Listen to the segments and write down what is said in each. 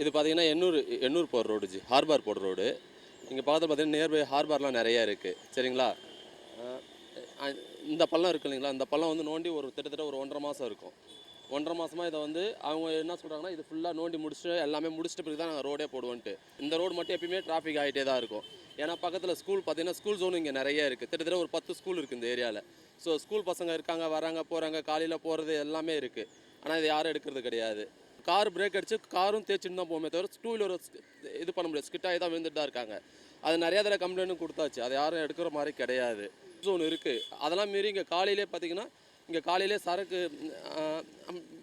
இது பார்த்தீங்கன்னா எண்ணூர் போகிற ரோடு ஹார்பார் போகிற ரோடு. இங்கே பக்கத்தில் பார்த்தீங்கன்னா நியர்பை ஹார்பார்லாம் நிறையா இருக்குது. சரிங்களா? இந்த பள்ளம் இருக்குது இல்லைங்களா, இந்த பள்ளம் வந்து நோண்டி கிட்டத்தட்ட ஒரு 1.5 மாதம் இருக்கும். 1.5 மாதமாக இதை வந்து அவங்க என்ன சொல்கிறாங்கன்னா, இது ஃபுல்லாக நோண்டி முடிச்சுட்டு எல்லாமே முடிச்சிட்டு பிறகு தான் நாங்கள் ரோடே போடுவோன்ட்டு. இந்த ரோடு மட்டும் எப்பயுமே டிராஃபிக் ஆகிட்டே தான் இருக்கும். ஏன்னா பக்கத்தில் ஸ்கூல் பார்த்தீங்கன்னா, ஸ்கூல் ஜோன் இங்கே நிறைய இருக்குது. கிட்டத்தட்ட ஒரு 10 ஸ்கூல் இருக்குது இந்த ஏரியாவில். ஸோ ஸ்கூல் பசங்க இருக்காங்க, வராங்க போகிறாங்க, காலையில் போகிறது எல்லாமே இருக்குது. ஆனால் இது யாரும் எடுக்கிறது கிடையாது. கார் பிரேக் அடிச்சு காரும் தேய்ச்சின்னு தான் போகுமே தவிர டூ வீலர் இது பண்ண முடியாது. ஸ்கிட்டாகி தான் விழுந்துட்டு தான் இருக்காங்க. அது நிறையா தடவை கம்ப்ளைண்ட்டும் கொடுத்தாச்சு. அதை யாரும் எடுக்கிற மாதிரி கிடையாது. ஜோன் இருக்குது. அதெல்லாம் மீறி இங்கே காலையிலே பார்த்தீங்கன்னா, இங்கே காலையிலே சரக்கு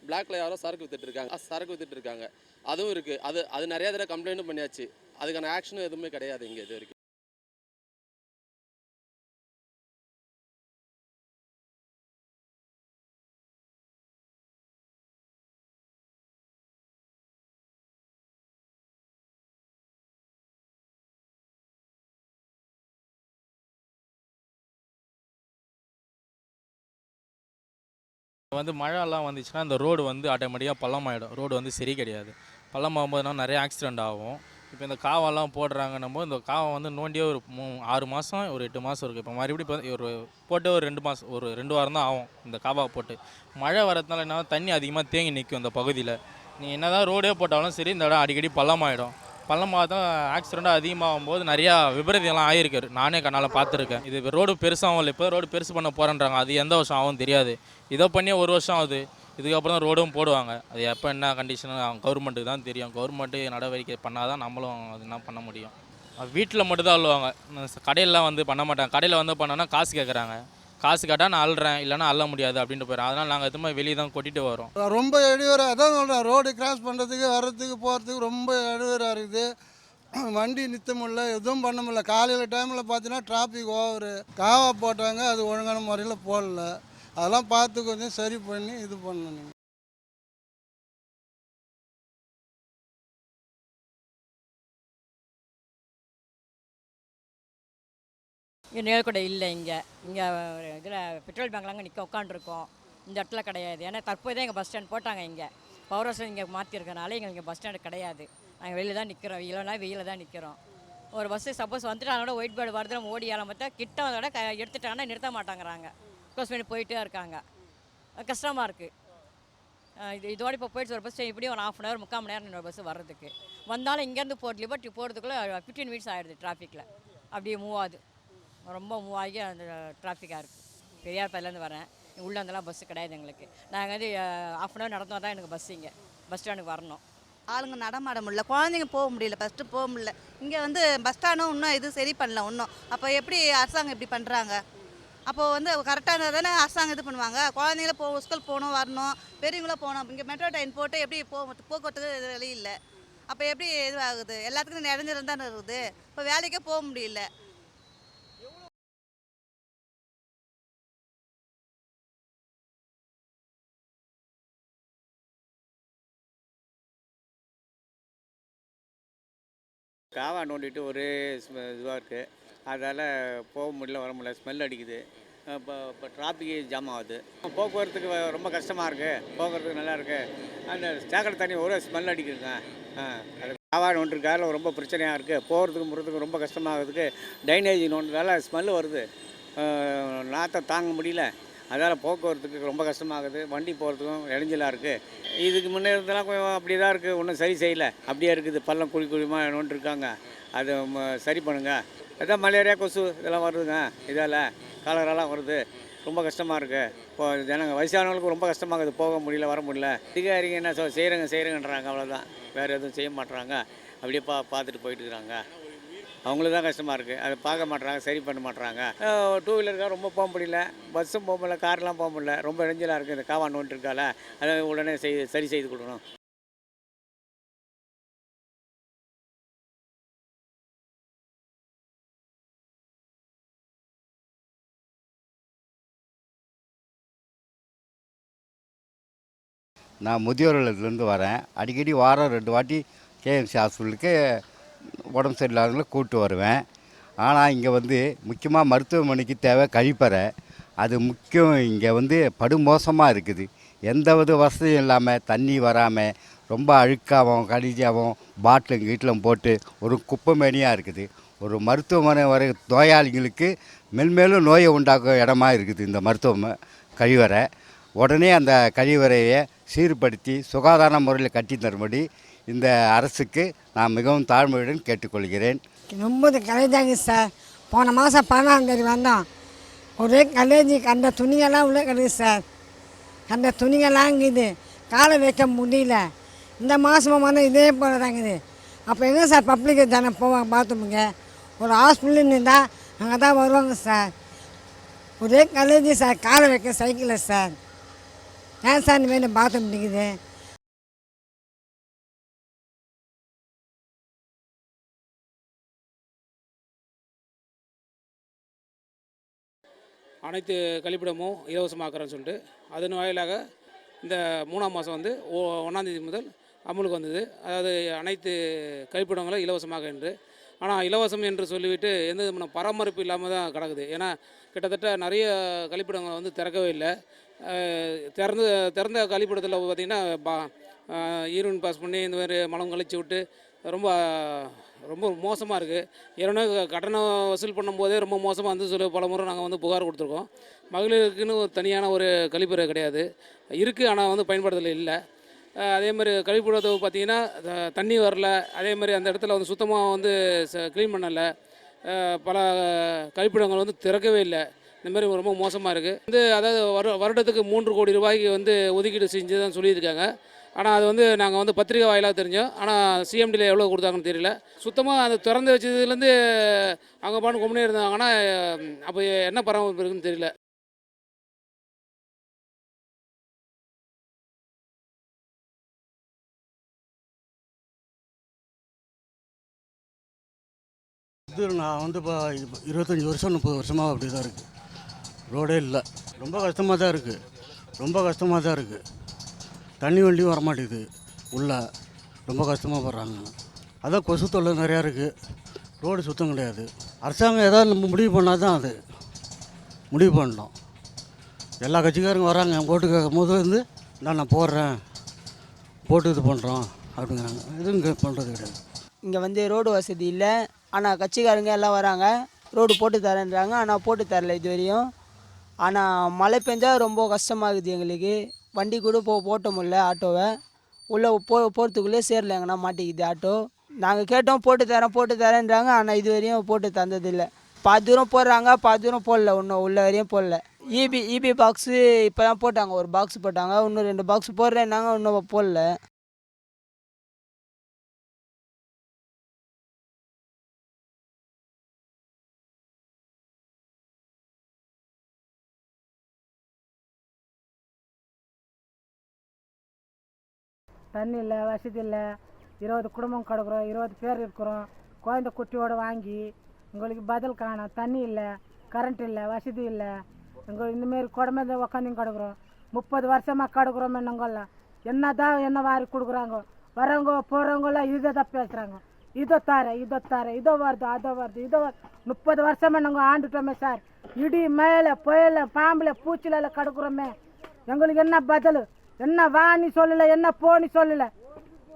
பிளாக்ல யாரோ சரக்கு வித்துட்டு இருக்காங்க. அதுவும் இருக்குது. அது நிறையா தடவை கம்ப்ளைண்ட்டும் பண்ணியாச்சு. அதுக்கான ஆக்ஷனும் எதுவுமே கிடையாது இங்கே இது வரைக்கும். மழைலாம் வந்துச்சுன்னா இந்த ரோடு ஆட்டோமேட்டிக்காக பள்ளமாயிடும். ரோடு சரி கிடையாது. பள்ளமாகும்போதுனா நிறைய ஆக்சிடெண்ட் ஆகும். இப்போ இந்த காவெல்லாம் போடுறாங்கன்னும் இந்த காவை நோண்டியே ஒரு 6 மாதம் ஒரு 8 மாதம் இருக்குது. இப்போ மறுபடியும் இப்போ போட்டு ஒரு 2 மாதம் ஒரு 2 வாரம் தான் ஆகும் இந்த காவாவை போட்டு. மழை வரதுனால என்ன தண்ணி அதிகமாக தேங்கி நிற்கும் இந்த பகுதியில். நீ என்ன தான் ரோடே போட்டாலும் சரி, இந்த இடம் அடிக்கடி பள்ளமாயிடும். பள்ளமாக ஆக்சிடெண்ட்டாக அதிகமாகும் போது நிறையா விபரீதம்லாம் ஆகிருக்கு. நானே கண்ணால் பார்த்துருக்கேன். இது ரோடு பெருசாகவும் இல்லை. இப்போ ரோடு பெருசு பண்ண போகிறேன்றாங்க. அது எந்த வருஷம் ஆகும் தெரியாது. இதை பண்ணியே 1 வருஷம் ஆகுது. இதுக்கப்புறம் தான் ரோடும் போடுவாங்க. அது எப்போ என்ன கண்டிஷன் கவர்மெண்ட்டுக்கு தான் தெரியும். கவர்மெண்ட்டு நடவடிக்கை பண்ணால் தான் நம்மளும் அது என்ன பண்ண முடியும். வீட்டில் மட்டும்தான் அள்ளுவாங்க. கடையிலலாம் பண்ண மாட்டாங்க. கடையில் பண்ணோன்னா காசு கேட்குறாங்க. காசு கேட்டால் நான் அள்ளுறேன், இல்லைனா அள்ள முடியாது அப்படின்ட்டு போயிடும். அதனால் நாங்கள் எதுவுமே வெளியே தான் கொட்டிட்டு வரோம். ரொம்ப இடையூறாக அதான் சொல்கிறேன். ரோடு கிராஸ் பண்ணுறதுக்கு வர்றதுக்கு போகிறதுக்கு ரொம்ப இடையூறாக இருக்குது. வண்டி நிற்க முடியல, எதுவும் பண்ண முடியல. காலையில் டைமில் பார்த்தீங்கன்னா டிராஃபிக் ஓவரு. காவா போட்டாங்க, அது ஒழுங்கான முறையில் போடல. அதெல்லாம் பார்த்து கொஞ்சம் சரி பண்ணி இது பண்ணணும். இங்கே நேர்கொடை இல்லை. இங்கே இதில் பெட்ரோல் பேங்க்லாங்க உட்காந்துருக்கோம். இந்த இடத்துல கிடையாது. ஏன்னா தற்போது எங்கள் பஸ் ஸ்டாண்ட் போட்டாங்க. இங்கே பவர் ஹவுஸ் இங்கே மாற்றிருக்கனால எங்களுக்கு இங்கே பஸ் ஸ்டாண்டு கிடையாது. நாங்கள் வெளியில் தான் நிற்கிறோம். வெயிலில் தான் நிற்கிறோம். ஒரு பஸ்ஸு சப்போஸ் வந்துட்டாங்களோட ஒயிட் போர்டு வருது, நம்ம ஓடி ஏலம் பார்த்தா கிட்ட வந்தோட எடுத்துட்டாங்கன்னா நிறுத்த மாட்டாங்கிறாங்க. க்ளோஸ் பண்ணி போயிட்டே இருக்காங்க. கஷ்டமாக இருக்குது. இதோட இப்போ போயிட்டு ஒரு பஸ் இப்படியும் ஒரு 1/2 hour 3/4 மணி நேரம் இன்னொரு பஸ் வர்றதுக்கு. வந்தாலும் இங்கேருந்து லிபர்ட்டி போகிறதுக்குள்ளே 15 minutes ஆகிடுது டிராஃபிக்கில். அப்படியே மூவ் ஆகுது. ரொம்ப மூவ் ஆகி அந்த டிராஃபிக்காக இருக்குது. பெரியார்பேட்லேருந்து வரேன். உள்ளே வந்தெல்லாம் பஸ்ஸு கிடையாது எங்களுக்கு. நாங்கள் 1/2 hour நடந்தால் தான் எனக்கு பஸ் இங்கே பஸ் ஸ்டாண்டுக்கு வரணும். ஆளுங்க நடமாட முடியல, குழந்தைங்க போக முடியல, ஃபஸ்ட்டு போக முடியல. இங்கே பஸ் ஸ்டாண்டும் இன்னும் இது சரி பண்ணல இன்னும். அப்போ எப்படி அரசாங்கம் இப்படி பண்ணுறாங்க? அப்போது கரெக்டாக இருந்தால் தானே அரசாங்கம் இது பண்ணுவாங்க. குழந்தைங்கள ஸ்கூல் போகணும், வரணும், பெரியவங்களும் போகணும். இங்கே மெட்ரோ ட்ரெயின் போட்டு எப்படி போக்குவரத்துக்கு வழி இல்லை. அப்போ எப்படி இதுவாகுது? எல்லாத்துக்கும் நிறைஞ்சிருந்து தானே இருக்குது. இப்போ வேலைக்கே போக முடியல. காவா நோண்டிட்டு ஒரே இதுவாக இருக்குது. அதால் போக முடியல, வர முடியல, ஸ்மெல் அடிக்குது. இப்போ டிராஃபிக் ஜாம் ஆகுது. போக்குவரத்துக்கு ரொம்ப கஷ்டமாக இருக்குது. போக்குவரத்துக்கு நல்லா இருக்குது. அந்த சாக்கடை தண்ணி ஒரே ஸ்மெல் அடிக்குதுங்க. அது காவா நோண்டிருக்கால ரொம்ப பிரச்சனையாக இருக்குது. போகிறதுக்கு ரொம்ப கஷ்டமாகிறதுக்கு டைனேஜ் நோண்டதால் ஸ்மெல்லு வருது. நாற்றை தாங்க முடியல. அதால் போக்குவரத்துக்கு ரொம்ப கஷ்டமாகுது. வண்டி போகிறதுக்கும் இடைஞ்சலாக இருக்குது. இதுக்கு முன்னே இருந்தெல்லாம் கொஞ்சம் அப்படி தான் இருக்குது. ஒன்றும் சரி செய்யலை. அப்படியே இருக்குது. பள்ளம் குழிமாக நோண்டிருக்காங்க. அதை சரி பண்ணுங்கள். அதான் மலேரியா, கொசு இதெல்லாம் வருதுங்க. இதால் காலரெல்லாம் வருது. ரொம்ப கஷ்டமாக இருக்குது. இப்போ ஜனங்க வயசானவங்களுக்கு ரொம்ப கஷ்டமாகுது. போக முடியல, வர முடியல. அதிகாரிங்க என்ன செய்கிறேங்கன்றாங்க. அவ்வளோதான். வேறு எதுவும் செய்ய மாட்டுறாங்க. அப்படியே பார்த்துட்டு போயிட்டு இருக்கிறாங்க. அவங்களுக்கு தான் கஷ்டமாக இருக்குது. அதை பார்க்க மாட்டுறாங்க, சரி பண்ண மாட்டுறாங்க. 2 வீலருக்காக ரொம்ப போக முடியல, பஸ்ஸும் போக முடியல, கார்லாம் போக முடியல. ரொம்ப இடைஞ்சலாக இருக்குது. இந்த காவா நோண்டு இருக்கால அதை உடனே சரி செய்து கொடுக்கணும். நான் முதியோர் இல்லத்துலேருந்து வரேன். அடிக்கடி வாரம் 2 வாட்டி கேஎம்சி ஹாஸ்பிட்டலுக்கு உடம்பு சரியில்லாதவங்களை கூப்பிட்டு வருவேன். ஆனால் இங்கே முக்கியமாக மருத்துவமனைக்கு தேவை கழிப்பறை. அது முக்கியம். இங்கே படுமோசமாக இருக்குது. எந்த வித வசதியும் இல்லாமல், தண்ணி வராமல், ரொம்ப அழுக்காகவும் கடிஞ்சாகவும் பாட்டிலும் கீட்டிலும் போட்டு ஒரு குப்பை மேனியாக இருக்குது. ஒரு மருத்துவமனை வரை நோயாளிகளுக்கு மென்மேலும் நோயை உண்டாக்கும் இடமா இருக்குது இந்த கழிவறை. உடனே அந்த கழிவறையை சீர்படுத்தி சுகாதார முறையில் கட்டி தரும்படி இந்த அரசுக்கு நான் மிகவும் தாழ்மையுடன் கேட்டுக்கொள்கிறேன். ரொம்ப கலைதாங்க சார். போன மாதம் 12ஆம் தேதி வந்தோம். ஒரே கலேஜி கண்ட துணிகள்லாம் உள்ளே கிடக்குது சார். கண்ட துணிகள்லாம் இருக்குது, காலை வைக்க முடியல. இந்த மாதமும் வந்து இதே போல தாங்குது. அப்போ எங்கே சார் பப்ளிக் ஜனம் போவாங்க பாத்ரூமுங்க? ஒரு ஹாஸ்பிட்டல்னு இருந்தால் அங்கே தான் வருவாங்க சார். ஒரே கலேஜி சார், காலை வைக்க சைக்கிளில் சார். ஏன் சார் இந்த மாதிரி பாத்ரூம் இருக்குது? அனைத்து கழிப்பிடமும் இலவசமாக்குறேன்னு சொல்லிட்டு அதன் வாயிலாக இந்த 3ஆம் மாதம் வந்து 1ஆம் தேதி முதல் அமலுக்கு வந்தது. அதாவது அனைத்து கழிப்பிடங்களும் இலவசமாக என்று. ஆனால் இலவசம் என்று சொல்லிவிட்டு எந்த விதமான பராமரிப்பு இல்லாமல் தான் கிடக்குது. ஏன்னா கிட்டத்தட்ட நிறைய கழிப்பிடங்கள் வந்து திறக்கவே இல்லை. திறந்த கழிப்பிடத்தில் பார்த்திங்கன்னா யூரின் பாஸ் பண்ணி இந்த மாதிரி மலம் கழிச்சு விட்டு ரொம்ப ரொம்ப மோசமாக இருக்குது. ஏற்கனவே கட்டணம் வசூல் பண்ணும்போதே ரொம்ப மோசமாக வந்து சொல்லி பல முறை நாங்கள் வந்து புகார் கொடுத்துருக்கோம். மகளிருக்குன்னு ஒரு தனியான ஒரு கழிப்பறை கிடையாது, இருக்குது, ஆனால் வந்து பயன்படுத்தல இல்லை. அதே மாதிரி கழிப்பிடத்தை பார்த்திங்கன்னா தண்ணி வரல. அதே மாதிரி அந்த இடத்துல வந்து சுத்தமாக வந்து க்ளீன் பண்ணலை. பல கழிப்பிடங்கள் வந்து திறக்கவே இல்லை. இந்த மாதிரி ரொம்ப மோசமாக இருக்குது. வந்து அதாவது வருடத்துக்கு 3 கோடி ரூபாய்க்கு வந்து ஒதுக்கீடு செஞ்சு தான் சொல்லியிருக்காங்க. ஆனால் அது வந்து நாங்கள் வந்து பத்திரிக்கை வாயிலாக தெரிஞ்சோம். ஆனால் சிஎம்டியில் எவ்வளோ கொடுத்தாங்கன்னு தெரியல. சுத்தமாக அந்த திறந்து வச்சதுலேருந்து அவங்க பாட்டு கொம்பனே இருந்தாங்கன்னா அப்போ என்ன பராமரிப்பு இருக்குன்னு தெரியல. இது நான் வந்து இப்போ 25 வருஷம் 30 வருஷமாக அப்படி தான் இருக்குது. ரோடே இல்லை. ரொம்ப கஷ்டமாக தான் இருக்குது. ரொம்ப கஷ்டமாக தான் இருக்குது. தண்ணி வண்டியும் வரமாட்டேங்குது. உள்ளே ரொம்ப கஷ்டமாக போடுறாங்க. அதான் கொசு தொல்லை நிறையா இருக்குது. ரோடு சுத்தம் கிடையாது. அரசாங்கம் ஏதாவது நம்ம முடிவு பண்ணால் தான் அது முடிவு பண்ணணும். எல்லா கட்சிக்காரங்க வராங்க ஓட்டு கேட்கும் போது வந்து நான் போடுறேன், போட்டு இது பண்ணுறோம் அப்படிங்கிறாங்க. எதுவும் இங்கே பண்ணுறது கிடையாது. இங்கே வந்து ரோடு வசதி இல்லை. ஆனால் கட்சிக்காரங்க எல்லாம் வராங்க, ரோடு போட்டு தரேன்றாங்க. ஆனால் போட்டு தரல இது வரையும். ஆனால் மழை பெஞ்சால் ரொம்ப கஷ்டமாகுது எங்களுக்கு. வண்டி கூட போட்ட முடியல ஆட்டோவை. உள்ளே போகிறதுக்குள்ளே சேரல எங்கன்னா மாட்டிக்குது ஆட்டோ. நாங்கள் கேட்டோம் போட்டு தரேன்றாங்க. ஆனால் இது வரையும் போட்டு தந்ததில்லை. பாதி தூரம் போடுறாங்க, பாதி தூரம் போடல. இன்னும் உள்ள வரையும் போடல. இபி பாக்ஸு இப்போ தான் போட்டாங்க. ஒரு பாக்ஸ் போட்டாங்க, இன்னும் 2 பாக்ஸ் போடுறேன்னாங்க, இன்னும் போடல. தண்ணி இல்லை, வசதி இல்லை. 20 குடும்பம் கிடக்குறோம், 20 பேர் இருக்கிறோம். குழந்தை குட்டியோடு வாங்கி உங்களுக்கு பதில் காணும். தண்ணி இல்லை, கரண்ட் இல்லை, வசதி இல்லை. எங்கள் இந்தமாரி குடமே தான் உக்காந்து கிடக்குறோம். 30 வருஷமாக கிடக்குறோம். என்ன வாரி கொடுக்குறாங்க. வரவங்க போகிறவங்களாம் இதை தான் பேசுகிறாங்க. இதோ தரேன், இதோ வருது, அதோ வருது, 30 வருஷமாக நாங்கள் ஆண்டுட்டோமே சார். இடி மேலே புயல பாம்பில் பூச்சில கிடக்குறோமே. எங்களுக்கு என்ன பதில்? என்ன வாணி சொல்லலை, என்ன போனி சொல்லலை.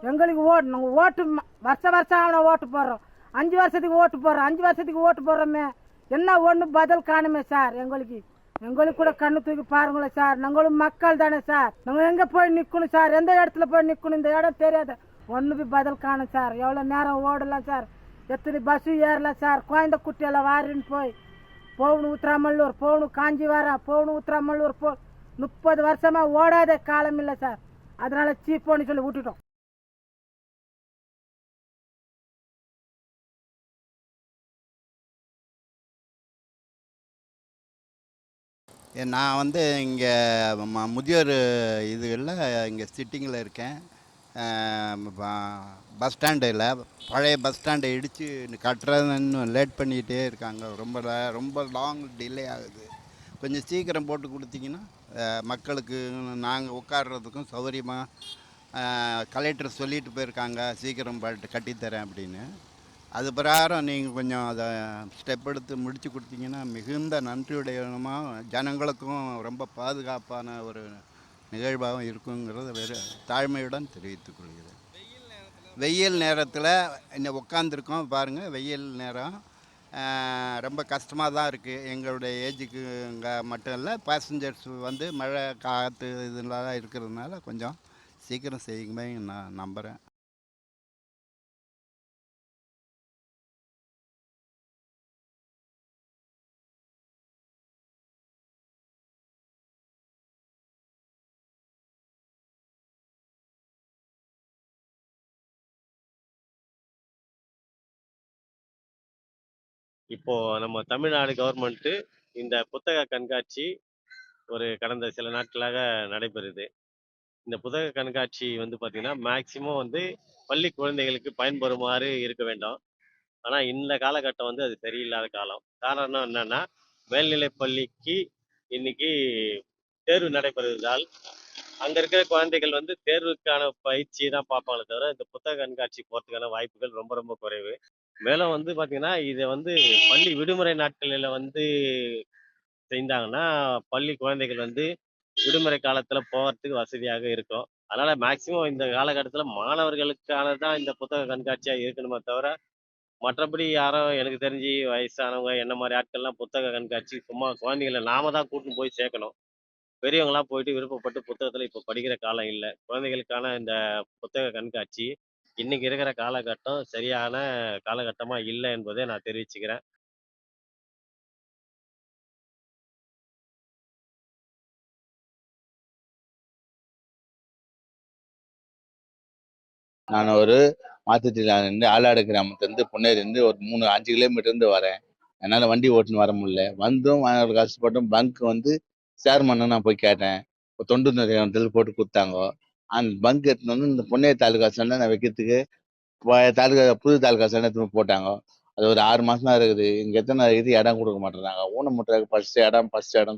எங்களுக்கு நாங்கள் ஓட்டு வருஷம் அவனை ஓட்டு போடுறோம். 5 வருஷத்துக்கு ஓட்டு போடுறோம். 5 வருஷத்துக்கு ஓட்டு போடுறோமே. என்ன ஒன்று பதில் காணுமே சார். எங்களுக்கு கூட கண்ணு தூக்கி பாருங்களேன் சார். நாங்களும் மக்கள் தானே சார். நாங்கள் எங்கே போய் நிற்கணும் சார்? எந்த இடத்துல போய் நிற்கணும்? இந்த இடம் தெரியாது. ஒன்று பதில் காணும் சார். எவ்வளோ நேரம் ஓடலாம் சார்? எத்தனை பஸ்ஸு ஏறலாம் சார்? குழந்தை குட்டியெல்லாம் வாரின்னு போகணும் உத்திராமல்லூர், போகணும் காஞ்சிவாரம், போகணும் உத்திராமல்லூர் 30 வருஷமாக ஓடாத காலம் இல்லை சார். அதனால சீப்போன்னு சொல்லி விட்டுட்டோம். நான் வந்து இங்கே முதியோர் இதுகளில் இங்கே சிட்டிங்கில் இருக்கேன். பஸ் ஸ்டாண்டில் பழைய பஸ் ஸ்டாண்டை இடித்து கட்டுறதுன்னு லேட் பண்ணிக்கிட்டே இருக்காங்க. ரொம்ப லாங் டிலே ஆகுது. கொஞ்சம் சீக்கிரம் போட்டு கொடுத்தீங்கன்னா மக்களுக்கு நாங்கள் உட்கார்றதுக்கும் சௌகரியமாக. கலெக்டர் சொல்லிட்டு போயிருக்காங்க சீக்கிரம் கட்டித்தரேன் அப்படின்னு. அது பிரகாரம் நீங்கள் கொஞ்சம் அதை ஸ்டெப் எடுத்து முடித்து கொடுத்தீங்கன்னா மிகுந்த நன்றியுடையமாக, ஜனங்களுக்கும் ரொம்ப பாதுகாப்பான ஒரு நிகழ்வாகவும் இருக்குங்கிறத வேறு தாழ்மையுடன் தெரிவித்துக் கொள்கிறேன். வெயில் நேரத்தில் இன்னும் உட்காந்துருக்கோம் பாருங்கள். வெயில் நேரம் ரொம்ப கஷ்டமாக தான் இருக்குது. எங்களுடைய ஏஜுக்கு இங்கே மட்டும் இல்லை, பேசஞ்சர்ஸ் வந்து மழை காற்று இதெல்லாம் இருக்கிறதுனால கொஞ்சம் சீக்கிரம் செய்யுமே நான் நம்புகிறேன். இப்போ நம்ம தமிழ்நாடு கவர்மெண்ட்டு இந்த புத்தக கண்காட்சி கடந்த சில நாட்களாக நடைபெறுது. இந்த புத்தக கண்காட்சி வந்து பார்த்தீங்கன்னா மேக்சிமம் வந்து பள்ளி குழந்தைகளுக்கு பயன்பெறுமாறு இருக்க வேண்டும். ஆனால் இந்த காலகட்டம் வந்து அது சரியில்லாத காலம். காரணம் என்னன்னா, மேல்நிலைப் பள்ளிக்கு இன்னைக்கு தேர்வு நடைபெறுவதால் அங்கே இருக்கிற குழந்தைகள் வந்து தேர்வுக்கான பயிற்சி தான் பார்ப்பாங்களே தவிர இந்த புத்தக கண்காட்சி போகிறதுக்கான வாய்ப்புகள் ரொம்ப ரொம்ப குறைவு. மேலும் வந்து பார்த்தீங்கன்னா, இதை வந்து பள்ளி விடுமுறை நாட்களில் வந்து செஞ்சாங்கன்னா பள்ளி குழந்தைகள் வந்து விடுமுறை காலத்தில் போகிறதுக்கு வசதியாக இருக்கும். அதனால் மேக்சிமம் இந்த காலகட்டத்தில் மாணவர்களுக்கான தான் இந்த புத்தக கண்காட்சியாக இருக்கணுமே தவிர, மற்றபடி யாரும் எனக்கு தெரிஞ்சு வயசானவங்க என்ன மாதிரி ஆட்கள்லாம் புத்தக கண்காட்சி சும்மா குழந்தைகளை நாம தான் கூட்டின்னு போய் சேர்க்கணும். பெரியவங்களாம் போயிட்டு விருப்பப்பட்டு புத்தகத்தில் இப்போ படிக்கிற காலம் இல்லை. குழந்தைகளுக்கான இந்த புத்தக கண்காட்சி இன்னைக்கு இருக்கிற காலகட்டம் சரியான காலகட்டமாக இல்லை என்பதை நான் தெரிவிச்சுக்கிறேன். நான் ஒரு மாற்றுத்திறனாளி ஆலாடு கிராமத்துலேருந்து பொன்னேரிலேருந்து ஒரு 5 கிலோமீட்டர்லேருந்து வரேன். என்னால் வண்டி ஓட்டுன்னு வர முடியல. வந்தும் கஷ்டப்பட்டும் பங்க் வந்து சேர்மன்னு நான் போய் கேட்டேன். ஒரு தொண்டு நிறுவனத்தில் போட்டு கொடுத்தாங்க. அந்த பங்க் எடுத்துன்னு வந்து இந்த பொன்னேரி தாலுகா சண்டை நான் வைக்கிறதுக்கு தாலுகா புது தாலுகா சண்டை எடுத்துன்னு போட்டாங்க. அது ஒரு 6 மாதம் தான் இருக்குது. இங்கே எத்தனை இருக்குது இடம் கொடுக்க மாட்டேறாங்க. ஊனமுற்றாக ஃபஸ்ட்டு இடம்னு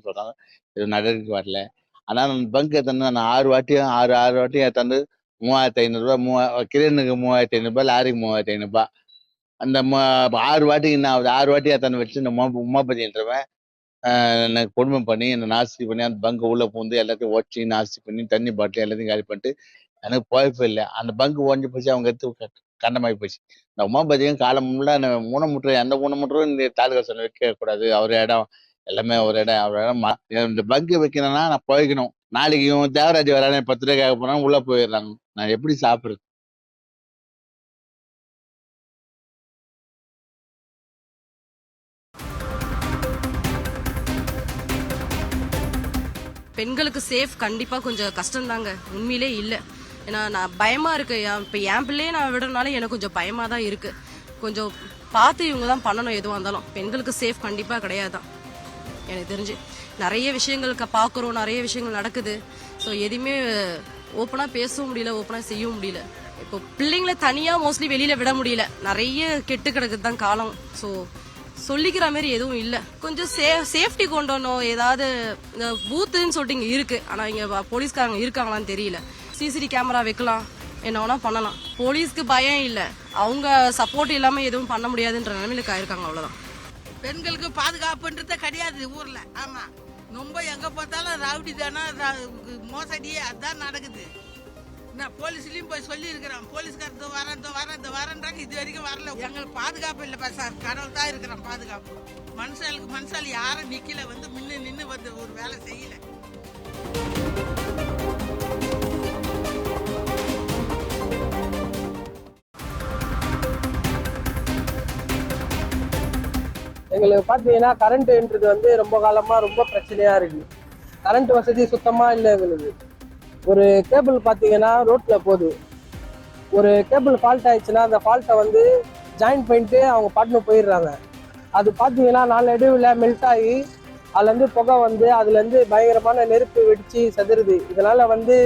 சொல்கிறாங்க. இது நடவடிக்கை வரல. ஆனால் அந்த பங்க் எடுத்தோன்னா நான் 6 வாட்டியும் எடுத்தாந்து 3500 கிரேனுக்கு 3500, லாரிக்கு 3500. அந்த 6 வாட்டிக்கு என்ன ஆகுது? 6 வாட்டி எத்தனை வச்சு இந்த உமாபதின்றவன் எனக்கு கொடுமை பண்ணி என்னை நாஸ்தி பண்ணி அந்த பங்கு உள்ளே பூந்து எல்லாத்தையும் உடச்சி நாஸ்தி பண்ணி தண்ணி பாட்டில் எல்லாத்தையும் காலி பண்ணிட்டு எனக்கு போய்ப்பே இல்லை. அந்த பங்கு உடஞ்சி போச்சு. அவங்க எடுத்து கண்டமாகி போச்சு. இந்த உமாபதியும் காலம் முன்னாடி ஊனமுற்ற எந்த ஊனமுற்றும் இந்த தாலுகா சொன்ன வைக்கக்கூடாது. அவர் இடம் எல்லாமே ஒரு இடம் இந்த பங்கு வைக்கணும்னா நான் போய்க்கணும். நாளைக்கு இவன் தேவராஜ் வரானே 10 ரூபாய் கேட்க போனாலும் உள்ளே போயிடுறாங்க. நான் எப்படி சாப்பிட்றது? பெண்களுக்கு சேஃப் கண்டிப்பாக கொஞ்சம் கஷ்டம்தாங்க. உண்மையிலே இல்லை. ஏன்னா நான் பயமாக இருக்கு. இப்போ என் பிள்ளையே நான் விடுறதுனால எனக்கு கொஞ்சம் பயமாக தான் இருக்குது. கொஞ்சம் பார்த்து இவங்க தான் பண்ணணும். எதுவாக இருந்தாலும் பெண்களுக்கு சேஃப் கண்டிப்பாக கிடையாதான் எனக்கு தெரிஞ்சு. நிறைய விஷயங்களுக்கு பார்க்குறோம், நிறைய விஷயங்கள் நடக்குது. ஸோ எதுவுமே ஓப்பனாக பேசவும் முடியல, ஓப்பனாக செய்யவும் முடியல. இப்போ பிள்ளைங்களை தனியாக மோஸ்ட்லி வெளியில் விட முடியல. நிறைய கெட்டு கிடக்குது தான் காலம். ஸோ சொல்லிக்கிற மாதிரி எதுவும் இல்லை. கொஞ்சம் சேஃப்டி கொண்டு வரணும். ஏதாவது இந்த பூத்துன்னு சொல்லிட்டு இங்கே இருக்குது. ஆனால் இங்கே போலீஸ்காரங்க இருக்காங்களான்னு தெரியல. சிசிடிவி கேமரா வைக்கலாம், என்ன வேணா பண்ணலாம். போலீஸ்க்கு பயம் இல்லை. அவங்க சப்போர்ட் இல்லாமல் எதுவும் பண்ண முடியாதுன்ற நிலைமையில இருக்காங்க. அவ்வளோதான். பெண்களுக்கு பாதுகாப்புன்றத கிடையாது ஊர்ல. ஆமா, ரொம்ப எங்க பார்த்தாலும் ரவுடி தானே, மோசடி அதான் நடக்குது. நான் போலீஸ்லயும் போய் சொல்லி இருக்கிறேன். போலீஸ்காரன் வரேன்றாங்க. இது வரைக்கும் வரல. எங்களுக்கு பாதுகாப்பு இல்லைப்பா சார். கடவுள் தான் இருக்கிறோம் பாதுகாப்பு. மனுஷால் யாரும் நிக்கல, வந்து நின்று வந்து ஒரு வேலை செய்யல. எங்களுக்கு பார்த்தீங்கன்னா கரண்ட்டுன்றது வந்து ரொம்ப காலமாக ரொம்ப பிரச்சனையாக இருக்குது. கரண்ட் வசதி சுத்தமாக இல்லை எங்களுக்கு. ஒரு கேபிள் பார்த்தீங்கன்னா ரோட்டில் போகுது. ஒரு கேபிள் ஃபால்ட் ஆயிடுச்சுன்னா அந்த ஃபால்ட்டை வந்து ஜாயின் பண்ணிட்டு அவங்க பாட்டுன்னு போயிடுறாங்க. அது பார்த்தீங்கன்னா நாளடைவில் மெல்ட் ஆகி அதுலேருந்து புகை வந்து அதுலேருந்து பயங்கரமான நெருப்பு வெடித்து செதறுது. இதனால் வந்து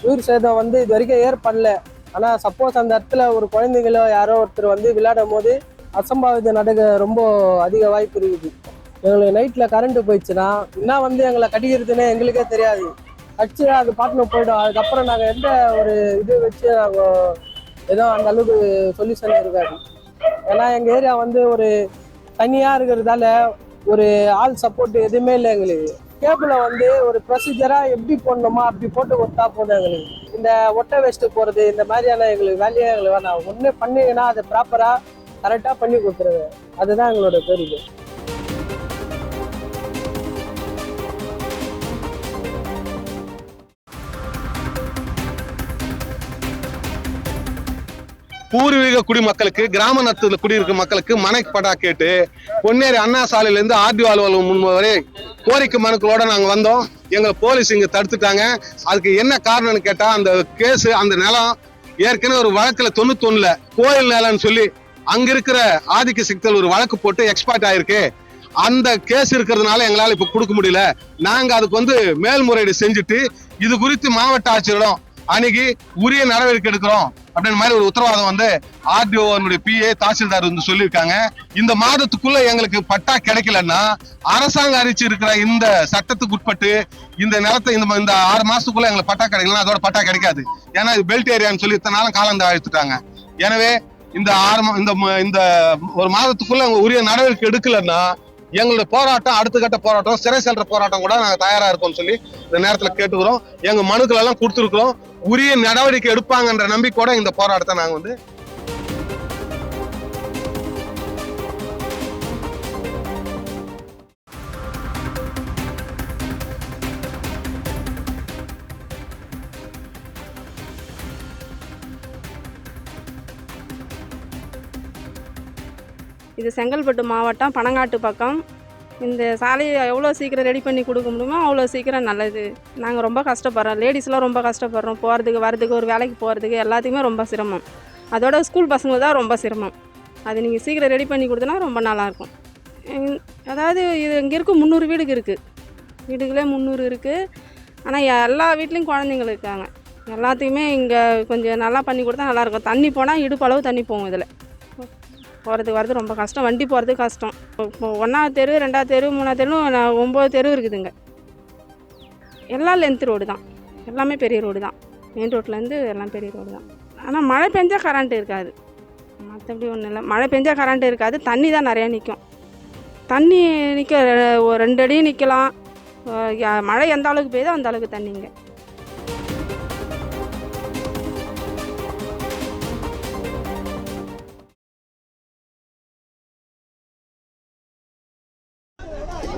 உயிர் சேதம் வந்து இது வரைக்கும் ஏற்படல. ஆனால் சப்போஸ் அந்த இடத்துல ஒரு குழந்தைங்களோ யாரோ ஒருத்தர் வந்து விளையாடும் போது அசம்பாவிதம் நடக்க ரொம்ப அதிக வாய்ப்பு இருக்குது. எங்களுக்கு நைட்டில் கரண்ட்டு போயிடுச்சுன்னா என்ன வந்து எங்களை கடிக்கிறதுன்னு எங்களுக்கே தெரியாது. அடிச்சு அது பாட்டுன்னு போய்டும். அதுக்கப்புறம் நாங்கள் எந்த ஒரு இது வச்சு நாங்கள் ஏதோ அந்த அளவுக்கு சொல்யூஷன் இருக்காது. ஏன்னா எங்கள் ஏரியா வந்து ஒரு தனியாக இருக்கிறதால ஒரு ஆள் சப்போர்ட் எதுவுமே இல்லை எங்களுக்கு. கேபிளை வந்து ஒரு ப்ரொசீஜராக எப்படி போடணுமோ அப்படி போட்டு கொடுத்தா போதும் எங்களுக்கு. இந்த ஒட்டை வச்சுட்டு போகிறது இந்த மாதிரியான எங்களுக்கு வேலையே எங்களுக்கு வேணாம். ஒன்று பண்ணீங்கன்னா அதை ப்ராப்பராக கரெக்டாக பண்ணி கொடுத்துருங்க. அதுதான் எங்களோட கோரிக்கை. பூர்வீக குடிமக்களுக்கு கிராமத்தில் குடியிருக்கும் மக்களுக்கு மனைப்படா கேட்டு பொன்னேரி அண்ணா சாலையிலேருந்து ஆர்டிஓ அலுவலகம் முன் வரை கோரிக்கை மனுக்களோட நாங்கள் வந்தோம். எங்களை போலீஸ் இங்கே தடுத்துட்டாங்க. அதுக்கு என்ன காரணம்னு கேட்டால் அந்த கேஸு அந்த நிலம் ஏற்கனவே ஒரு வழக்கில் 91 கோயில் நிலம்னு சொல்லி அங்கே இருக்கிற ஆதிக்க சக்திகள் ஒரு வழக்கு போட்டு எக்ஸ்பர்ட் ஆயிருக்கு. அந்த கேஸ் இருக்கிறதுனால எங்களால் இப்போ கொடுக்க முடியல. நாங்கள் அதுக்கு மேல்முறையீடு செஞ்சுட்டு இது குறித்து மாவட்ட ஆட்சியரிடம் அணுகி உரிய நடவடிக்கை எடுக்கிறோம் அப்படின்ற மாதிரி ஒரு உத்தரவாதம் ஆர்டிஓ பிஏ தாசில்தார் சொல்லியிருக்காங்க. இந்த மாதத்துக்குள்ள எங்களுக்கு பட்டா கிடைக்கலன்னா அரசாங்கம் அறிவிச்சு இருக்கிற இந்த சட்டத்துக்கு உட்பட்டு இந்த நிலத்தை இந்த 6 மாசத்துக்குள்ள எங்களுக்கு பட்டா கிடைக்கலன்னா அதோட பட்டா கிடைக்காது. ஏன்னா இது பெல்ட் ஏரியான்னு சொல்லி இத்தனை நாளும் காலம் அழைத்துட்டாங்க. எனவே இந்த இந்த ஒரு மாதத்துக்குள்ள உரிய நடவடிக்கை எடுக்கலன்னா எங்களுடைய போராட்டம் அடுத்த கட்ட போராட்டம் சிறை செல்ற போராட்டம் கூட நாங்கள் தயாரா இருக்கோம்னு சொல்லி இந்த நேரத்தில் கேட்டுக்கிறோம். எங்க மனுக்கள் எல்லாம் கொடுத்துருக்கிறோம். உரிய நடவடிக்கை எடுப்பாங்கன்ற நம்பிக்கையோட இந்த போராட்டத்தை நாங்க இது செங்கல்பட்டு மாவட்டம் பனங்காட்டு பக்கம். இந்த சாலையை எவ்வளோ சீக்கிரம் ரெடி பண்ணி கொடுக்க முடியுமோ அவ்வளோ சீக்கிரம் நல்லது. நாங்கள் ரொம்ப கஷ்டப்படுறோம். லேடிஸ்லாம் ரொம்ப கஷ்டப்படுறோம். போகிறதுக்கு வரதுக்கு ஒரு வேலைக்கு போகிறதுக்கு எல்லாத்துக்குமே ரொம்ப சிரமம். அதோட ஸ்கூல் பசங்க தான் ரொம்ப சிரமம். அது நீங்கள் சீக்கிரம் ரெடி பண்ணி கொடுத்தனா ரொம்ப நல்லாயிருக்கும். அதாவது இது இங்கே இருக்குது 300 வீடுக்கு இருக்குது. வீடுகளே 300 இருக்குது. ஆனால் எல்லா வீட்லேயும் குழந்தைங்க இருக்காங்க. எல்லாத்துக்குமே இங்கே கொஞ்சம் நல்லா பண்ணி கொடுத்தா நல்லாயிருக்கும். தண்ணி போனால் இடுப்பளவு தண்ணி போகும். இதில் போகிறதுக்கு வரது ரொம்ப கஷ்டம். வண்டி போகிறதுக்கு கஷ்டம். இப்போ 1ஆவது தெரு 2ஆவது தெரு 3ஆவது தெரு 9 தெரு இருக்குதுங்க. எல்லாம் லென்த் ரோடு தான். எல்லாமே பெரிய ரோடு தான். மெயின் ரோட்லேருந்து எல்லாம் பெரிய ரோடு தான். ஆனால் மழை பெஞ்சால் கரண்ட் இருக்காது. மற்றபடி ஒன்றும் இல்லை. மழை பெஞ்சால் கரண்ட் இருக்காது. தண்ணி தான் நிறையா நிற்கும். தண்ணி நிற்க ஒரு 2 அடி நிற்கலாம். மழை எந்த அளவுக்கு பெய்யுதோ அந்த அளவுக்கு தண்ணிங்க.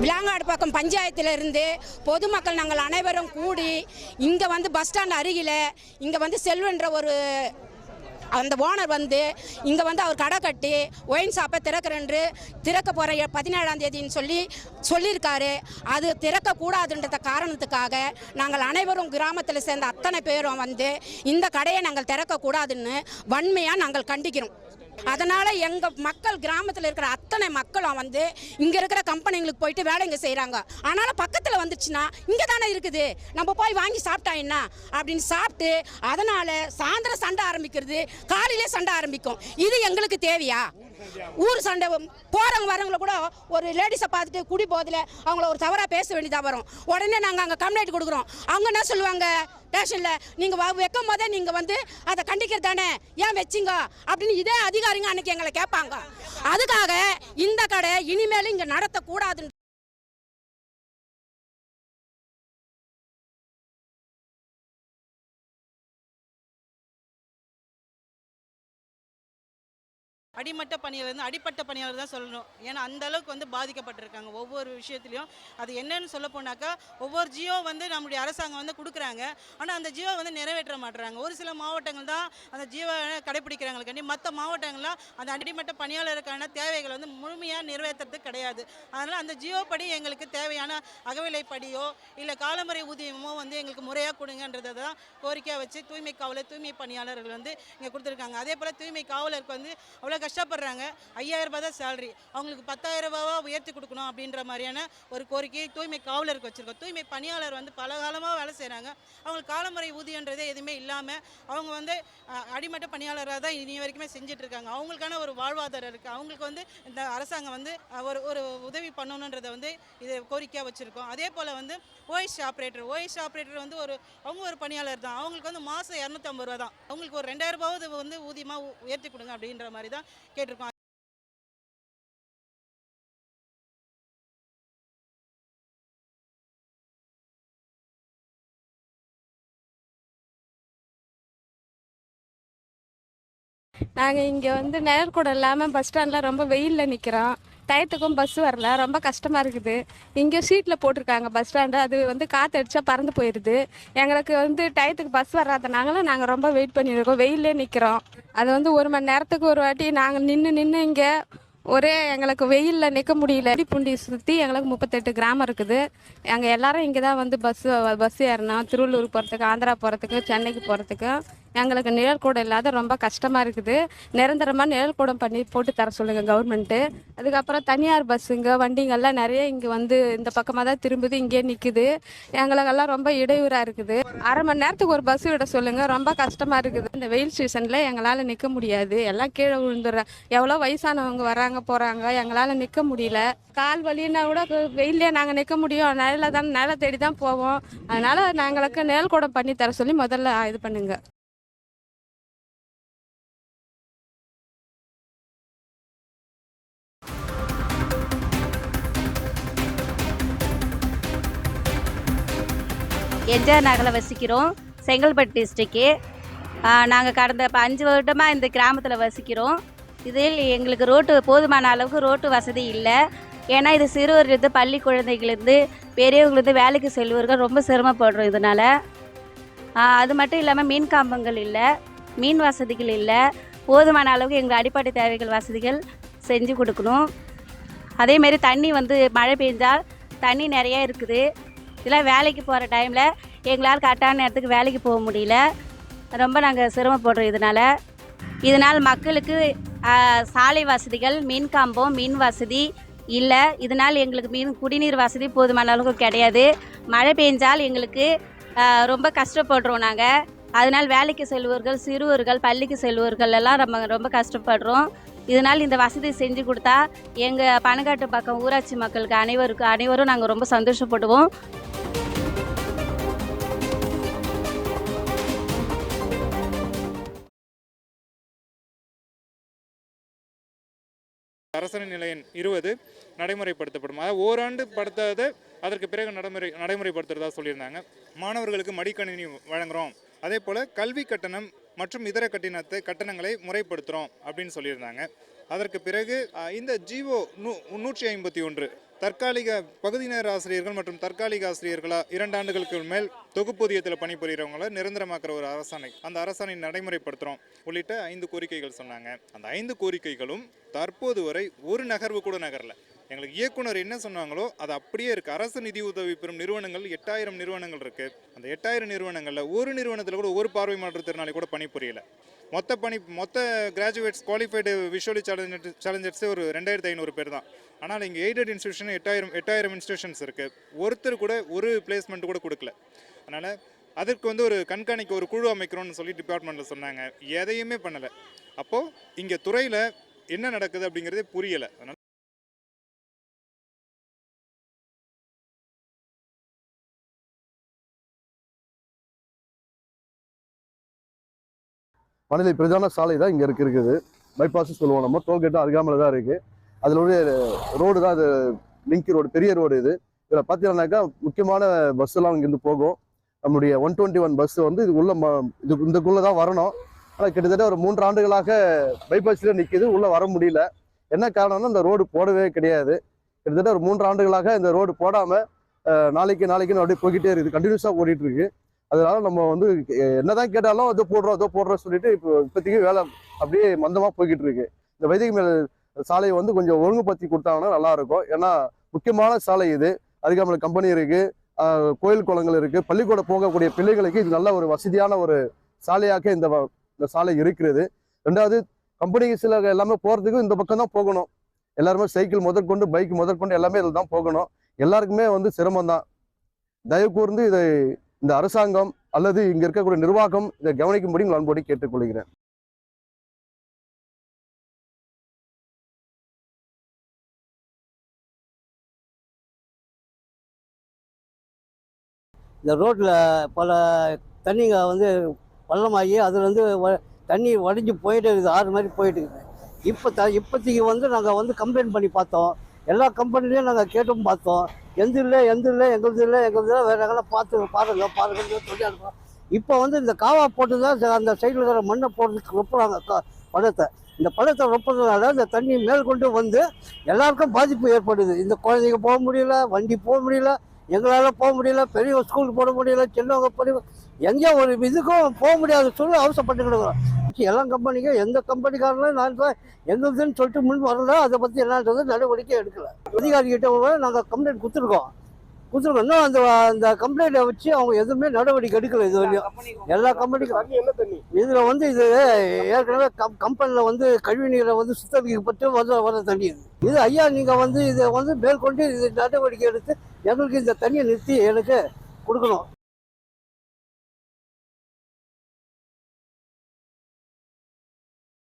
விலாங்காடு பக்கம் பஞ்சாயத்திலிருந்து பொதுமக்கள் நாங்கள் அனைவரும் கூடி இங்கே பஸ் ஸ்டாண்ட் அருகில் இங்கே செல்வன்ற ஒரு அந்த ஓனர் இங்கே அவர் கடை கட்டி ஒயின் ஷாப்பை திறக்க போகிற 17ஆம் தேதின்னு சொல்லியிருக்காரு. அது திறக்கக்கூடாதுன்ற காரணத்துக்காக நாங்கள் அனைவரும் கிராமத்தில் சேர்ந்த அத்தனை பேரும் இந்த கடையை நாங்கள் திறக்கக்கூடாதுன்னு வன்மையாக நாங்கள் கண்டிக்கிறோம். அதனால் எங்கள் மக்கள் கிராமத்தில் இருக்கிற அத்தனை மக்களும் இங்கே இருக்கிற கம்பெனிங்களுக்கு போயிட்டு வேலைங்க செய்கிறாங்க. ஆனாலும் பக்கத்தில் வந்துச்சுன்னா இங்கே தானே இருக்குது, நம்ம போய் வாங்கி சாப்பிட்டா என்ன அப்படின்னு சாப்பிட்டு அதனால் சாயந்தரம் சண்டை ஆரம்பிக்கிறது, காலையிலே சண்டை ஆரம்பிக்கும். இது எங்களுக்கு தேவையா? ஊர் சண்டை போகிறவங்க வரவங்கள கூட ஒரு லேடிஸை பார்த்துட்டு குடி போதில் அவங்கள ஒரு தவறாக பேச வேண்டியதாக வரும். உடனே நாங்கள் அங்கே கம்ப்ளைண்ட் கொடுக்குறோம். அவங்க என்ன சொல்லுவாங்க, ஸ்டேஷனில் நீங்கள் வைக்கும் போதே நீங்கள் அதை கண்டிக்கிறது தானே, ஏன் வச்சிங்க அப்படின்னு இதே அதிகாரிங்க அன்னைக்கு எங்களை கேட்பாங்க. அதுக்காக இந்த கடை இனிமேலும் இங்கே நடத்தக்கூடாதுன்னு அடிமட்ட பணியாளர் அடிப்பட்ட பணியாளர் தான் சொல்லணும். ஏன்னா அந்த அளவுக்கு பாதிக்கப்பட்டிருக்காங்க ஒவ்வொரு விஷயத்துலையும். அது என்னன்னு சொல்ல போனாக்கா ஒவ்வொரு ஜியோ நம்முடைய அரசாங்கம் கொடுக்குறாங்க. ஆனால் அந்த ஜியோ நிறைவேற்ற மாட்டுறாங்க. ஒரு சில மாவட்டங்கள் தான் அந்த ஜியோவை கடைப்பிடிக்கிறாங்களுக்காண்டி மற்ற மாவட்டங்கள்லாம் அந்த அடிமட்ட பணியாளருக்கான தேவைகள் முழுமையாக நிறைவேற்றுறதுக்கு கிடையாது. அதனால் அந்த ஜியோ படி எங்களுக்கு தேவையான அகவிலைப்படியோ இல்லை காலமுறை ஊதியமோ எங்களுக்கு முறையாக கொடுங்கன்றதை தான் கோரிக்கையாக வச்சு தூய்மை காவலர் தூய்மை பணியாளர்கள் இங்கே கொடுத்துருக்காங்க. அதே போல் தூய்மை காவலருக்கு அவ்வளோ கஷ்டப்படுறாங்க. 5000 ரூபாய் தான் சேலரி, அவங்களுக்கு 10,000 ரூபாவா உயர்த்தி கொடுக்கணும் அப்படின்ற மாதிரியான ஒரு கோரிக்கையை தூய்மை காவலருக்கு வச்சுருக்கோம். தூய்மை பணியாளர் பல காலமாக வேலை செய்கிறாங்க. அவங்களுக்கு காலமுறை ஊதியன்றதே எதுவுமே இல்லாமல் அவங்க அடிமட்ட பணியாளராக தான் இனி வரைக்குமே செஞ்சிட்ருக்காங்க. அவங்களுக்கான ஒரு வாழ்வாதாரம் இருக்குது. அவங்களுக்கு இந்த அரசாங்கம் ஒரு உதவி பண்ணணுன்றதை இதை கோரிக்கையாக வச்சுருக்கோம். அதே போல் ஓஎஸ் ஆப்ரேட்டர் அவங்க ஒரு பணியாளர் தான். அவங்களுக்கு மாதம் 250 ரூபா தான். அவங்களுக்கு ஒரு 2000 ரூபாவது ஊதியமாக உயர்த்தி கொடுங்க அப்படின்ற மாதிரி தான் கேட்டிருக்கோம். நாங்கள் இங்கே வந்து நிழல் கூட இல்லாமல் பஸ் ஸ்டாண்டில் ரொம்ப வெயிலில் நிற்கிறோம். டயத்துக்கும் பஸ் வரல, ரொம்ப கஷ்டமாக இருக்குது. இங்கே ஷீட்டில் போட்டிருக்காங்க பஸ் ஸ்டாண்டு, அது வந்து காற்று அடித்தா பறந்து போயிடுது. எங்களுக்கு வந்து டயத்துக்கு பஸ் வராதனால நாங்கள் ரொம்ப வெயிட் பண்ணியிருக்கோம், வெயிலே நிற்கிறோம். அது வந்து 1 மணி நேரத்துக்கு ஒரு வாட்டி நாங்கள் நின்று இங்கே ஒரே எங்களுக்கு வெயிலில் நிற்க முடியல. பூண்டி சுற்றி எங்களுக்கு 38 கிராமம் இருக்குது. எங்கள் எல்லாரும் இங்கே தான் வந்து பஸ் ஏறினோம். திருவள்ளூர் போகிறதுக்கு, ஆந்திரா போகிறதுக்கு, சென்னைக்கு போகிறதுக்கு எங்களுக்கு நிழல் கூடம் இல்லாத ரொம்ப கஷ்டமாக இருக்குது. நிரந்தரமாக நிழல் கூடம் பண்ணி போட்டு தர சொல்லுங்கள் கவர்மெண்ட்டு. அதுக்கப்புறம் தனியார் பஸ்ஸுங்க வண்டிங்கெல்லாம் நிறைய இங்கே வந்து இந்த பக்கமாக தான் திரும்புது, இங்கே நிற்குது. எங்களுக்கெல்லாம் ரொம்ப இடையூறாக இருக்குது. அரை மணி நேரத்துக்கு ஒரு பஸ் விட சொல்லுங்கள், ரொம்ப கஷ்டமாக இருக்குது. இந்த வெயில் சீசனில் எங்களால் நிற்க முடியாது, எல்லாம் கீழே விழுந்துடுறேன். எவ்வளோ வயசானவங்க வராங்க போகிறாங்க, எங்களால் நிற்க முடியல. கால் வலின்னா கூட வெயிலே நாங்கள் நிற்க முடியும், நிழலை தேடி தான் போவோம். அதனால் நாங்களுக்கு நிழல் கூடம் பண்ணி தர சொல்லி முதல்ல இது பண்ணுங்க. எம்ஜிஆர் நகரில் வசிக்கிறோம், செங்கல்பட்டு டிஸ்ட்ரிக்கு. நாங்கள் கடந்த 5 வருடமாக இந்த கிராமத்தில் வசிக்கிறோம். இதில் எங்களுக்கு ரோட்டு போதுமான அளவுக்கு ரோட்டு வசதி இல்லை. ஏன்னா இது சிறுவர்லேருந்து பள்ளி குழந்தைகள்லேருந்து பெரியவங்களுக்கு வேலைக்கு செல்வர்கள் ரொம்ப சிரமப்படுறோம் இதனால். அது மட்டும் இல்லாமல் மீன் காம்பங்கள் இல்லை, மீன் வசதிகள் இல்லை. போதுமான அளவுக்கு எங்களுக்கு அடிப்படை தேவைகள் வசதிகள் செஞ்சு கொடுக்கணும். அதேமாரி தண்ணி வந்து மழை பெஞ்சால் தண்ணி நிறையா இருக்குது. இதெல்லாம் வேலைக்கு போகிற டைமில் எங்களால் கரெக்டான நேரத்துக்கு வேலைக்கு போக முடியல, ரொம்ப நாங்கள் சிரமப்படுறோம் இதனால் மக்களுக்கு சாலை வசதிகள், மீன் காம்பம், மீன் வசதி இல்லை. இதனால் எங்களுக்கு குடிநீர் வசதி போதுமான அளவுக்கு கிடையாது. மழை பெஞ்சால் எங்களுக்கு ரொம்ப கஷ்டப்படுறோம் நாங்கள். அதனால் வேலைக்கு செல்வர்கள், சிறுவர்கள், பள்ளிக்கு செல்வர்கள் எல்லாம் ரொம்ப கஷ்டப்படுறோம். இதனால் இந்த வசதி செஞ்சு கொடுத்தா எங்கள் பனங்காட்டு பக்கம் ஊராட்சி மக்களுக்கு அனைவரும் நாங்கள் ரொம்ப சந்தோஷப்படுவோம். அரசாணை நிலை எண் 20 நடைமுறைப்படுத்தப்படும். அதாவது ஓராண்டு படுத்தாத அதற்கு பிறகு நடைமுறைப்படுத்துறதா சொல்லியிருந்தாங்க. மாணவர்களுக்கு மடிக்கணினி வழங்குகிறோம், அதே போல் கல்வி கட்டணம் மற்றும் இதர கட்டணங்களை முறைப்படுத்துகிறோம் அப்படின்னு சொல்லியிருந்தாங்க. அதற்கு பிறகு இந்த ஜிஓ 151 தற்காலிக பகுதி நேர ஆசிரியர்கள் மற்றும் தற்காலிக ஆசிரியர்களாக 2 ஆண்டுகளுக்கு மேல் தொகுப்பூதியத்தில் பணிபுரியறவங்கள நிரந்தரமாக்குற ஒரு அரசாணை, அந்த அரசாணை நடைமுறைப்படுத்துகிறோம் உள்ளிட்ட 5 கோரிக்கைகள் சொன்னாங்க. அந்த 5 கோரிக்கைகளும் தற்போது வரை ஒரு நகர்வு கூட நகரல. எங்களுக்கு இயக்குனர் என்ன சொன்னாங்களோ அது அப்படியே இருக்குது. அரசு நிதி உதவி பெறும் நிறுவனங்கள் 8000 நிறுவனங்கள் இருக்குது. அந்த 8000 நிறுவனங்களில் ஒரு நிறுவனத்தில் கூட ஒரு பார்வை மாற்றுத்திறனாளி கூட பணிபுரியலை. மொத்த கிராஜுவேட்ஸ் குவாலிஃபைடு விஷுவலி சேலஞ்சர்ஸே ஒரு 2500 பேர் தான். ஆனால் இங்கே எய்டட் இன்ஸ்டியூஷன் 8000 இன்ஸ்டியூஷன்ஸ் இருக்குது. ஒருத்தர் கூட ஒரு பிளேஸ்மெண்ட் கூட கொடுக்கல. அதனால் அதற்கு வந்து ஒரு கண்காணிக்க ஒரு குழு அமைக்கிறோன்னு சொல்லி டிபார்ட்மெண்ட்டில் சொன்னாங்க, எதையுமே பண்ணலை. அப்போது இங்கே துறையில் என்ன நடக்குது அப்படிங்கிறதே புரியலை. அதனால் மணலி பிரதான சாலை தான் இங்கே இருக்குது. பைபாஸ் சொல்லுவோம், நம்ம டோல்கேட்டு அருகாமல் தான் இருக்குது. அதில் ஒரு ரோடு தான், அது லிங்க் ரோடு, பெரிய ரோடு இது. இதில் பார்த்தீங்கன்னாக்கா முக்கியமான பஸ் எல்லாம் இங்கேருந்து போகும். நம்முடைய 121 பஸ் வந்து இதுக்குள்ளே தான் வரணும். ஆனால் கிட்டத்தட்ட ஒரு 3 ஆண்டுகளாக பைபாஸ்லேயே நிற்கிது, உள்ளே வர முடியல. என்ன காரணம்னா இந்த ரோடு போடவே கிடையாது. கிட்டத்தட்ட ஒரு 3 ஆண்டுகளாக இந்த ரோடு போடாமல் நாளைக்குன்னு அப்படியே போய்கிட்டே இருக்குது, கண்டினியூஸாக ஓடிட்டு இருக்கு. அதனால நம்ம வந்து என்னதான் கேட்டாலும் இதோ போடுறோம் சொல்லிட்டு இப்போதைக்கு வேலை அப்படியே மந்தமாக போய்கிட்டு இருக்கு. இந்த வைதிக மேல் சாலையை வந்து கொஞ்சம் ஒழுங்குபடுத்தி கொடுத்தாங்கன்னா நல்லா இருக்கும். ஏன்னா முக்கியமான சாலை இது. அருகாமல் கம்பெனி இருக்கு, கோயில் குளங்கள் இருக்கு, பள்ளிக்கூடம் போகக்கூடிய பிள்ளைகளுக்கு இது நல்ல ஒரு வசதியான ஒரு சாலையாக இந்த சாலை இருக்கிறது. 2வது கம்பெனிக்கு சில எல்லாமே போகிறதுக்கு இந்த பக்கம் தான் போகணும். எல்லாருமே சைக்கிள் முதற்கொண்டு பைக் முதற்கொண்டு எல்லாமே இதில் தான் போகணும். எல்லாருக்குமே வந்து சிரமம் தான். தயவு கூர்ந்து இதை இந்த அரசாங்கம் அல்லது இங்க இருக்கக்கூடிய நிர்வாகம் இதை கவனிக்கும்படி அன்போடு கேட்டுக்கொள்கிறேன். இந்த ரோட்டில் பல தண்ணிங்க வந்து பள்ளமாகி அதில் வந்து தண்ணி வடிஞ்சு போயிட்டு இருக்குது, ஆறு மாதிரி போயிட்டு இருக்குது. இப்போதைக்கு வந்து நாங்கள் வந்து கம்ப்ளைண்ட் பண்ணி பார்த்தோம், எல்லா கம்பெனிலையும் நாங்கள் கேட்டும் பார்த்தோம். எங்களது இல்லை வேறு எங்கெல்லாம் பாருங்கன்னு சொல்லி அனுப்புகிறோம். இப்போ வந்து இந்த காவா போட்டு தான் அந்த சைடில் இருக்கிற மண்ணை போடுறதுக்கு ரொப்புறாங்க. பள்ளத்தை. இந்த பள்ளத்தை ரொப்பதுனால இந்த தண்ணி மேற்கொண்டு வந்து எல்லாருக்கும் பாதிப்பு ஏற்படுது. இந்த குழந்தைங்க போக முடியல, வண்டி போக முடியல, எங்களால் போக முடியல, பெரிய ஸ்கூலுக்கு போட முடியல, சின்னவங்க போட எங்கேயோ ஒரு இதுக்கும் போக முடியாத சூழ்நிலை அவசரப்பட்டுக்கிட்டு இருக்கிறோம். எல்லா கம்பெனிக்கும் எந்த கம்பெனிக்காரங்களும் நான் எங்களுதுன்னு சொல்லிட்டு முன் வரல. அதை பற்றி என்னன்றது நடவடிக்கை எடுக்கல. அதிகாரிகிட்ட நாங்கள் கம்ப்ளைண்ட் கொடுத்துருக்கோம். இன்னும் அந்த கம்ப்ளைண்ட்டை வச்சு அவங்க எதுவுமே நடவடிக்கை எடுக்கல இது வரையும். எல்லா கம்பெனிக்கும் இதில் வந்து இது ஏற்கனவே கம்பெனியில் வந்து கழிவு நீரை வந்து சுத்தரிக்கப்பட்டு வர தண்ணி இது ஐயா நீங்கள் வந்து இதை வந்து மேற்கொண்டு இது நடவடிக்கை எடுத்து எங்களுக்கு இந்த தண்ணியை நிறுத்தி எனக்கு கொடுக்கணும்.